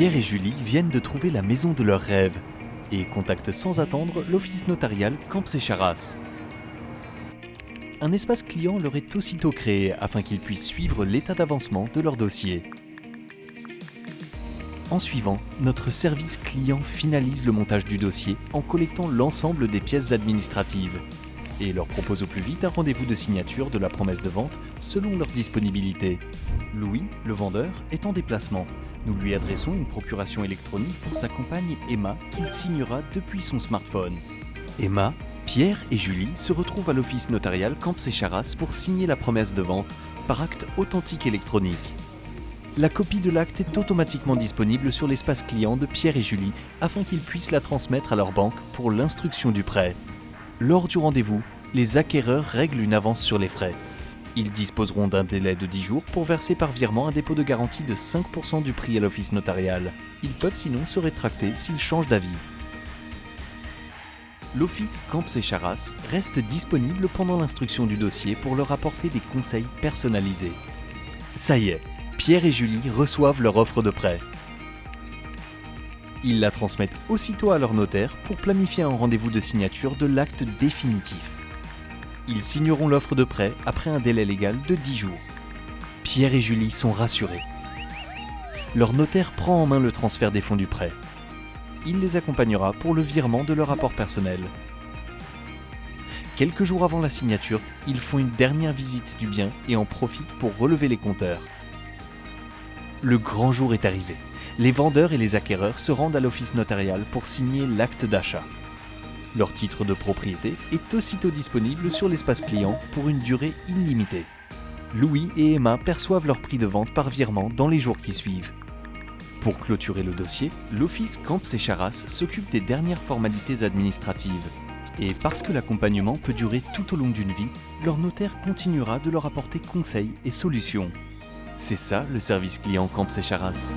Pierre et Julie viennent de trouver la maison de leurs rêves et contactent sans attendre l'office notarial Camps et Charras. Un espace client leur est aussitôt créé afin qu'ils puissent suivre l'état d'avancement de leur dossier. En suivant, notre service client finalise le montage du dossier en collectant l'ensemble des pièces administratives et leur propose au plus vite un rendez-vous de signature de la promesse de vente selon leur disponibilité. Louis, le vendeur, est en déplacement. Nous lui adressons une procuration électronique pour sa compagne Emma qu'il signera depuis son smartphone. Emma, Pierre et Julie se retrouvent à l'office notarial Camps et Charras pour signer la promesse de vente par acte authentique électronique. La copie de l'acte est automatiquement disponible sur l'espace client de Pierre et Julie afin qu'ils puissent la transmettre à leur banque pour l'instruction du prêt. Lors du rendez-vous, les acquéreurs règlent une avance sur les frais. Ils disposeront d'un délai de 10 jours pour verser par virement un dépôt de garantie de 5% du prix à l'office notarial. Ils peuvent sinon se rétracter s'ils changent d'avis. L'office Camps et Charras reste disponible pendant l'instruction du dossier pour leur apporter des conseils personnalisés. Ça y est, Pierre et Julie reçoivent leur offre de prêt. Ils la transmettent aussitôt à leur notaire pour planifier un rendez-vous de signature de l'acte définitif. Ils signeront l'offre de prêt après un délai légal de 10 jours. Pierre et Julie sont rassurés. Leur notaire prend en main le transfert des fonds du prêt. Il les accompagnera pour le virement de leur rapport personnel. Quelques jours avant la signature, ils font une dernière visite du bien et en profitent pour relever les compteurs. Le grand jour est arrivé. Les vendeurs et les acquéreurs se rendent à l'office notarial pour signer l'acte d'achat. Leur titre de propriété est aussitôt disponible sur l'espace client pour une durée illimitée. Louis et Emma perçoivent leur prix de vente par virement dans les jours qui suivent. Pour clôturer le dossier, l'office Camps et Charras s'occupe des dernières formalités administratives. Et parce que l'accompagnement peut durer tout au long d'une vie, leur notaire continuera de leur apporter conseils et solutions. C'est ça le service client Camps et Charras.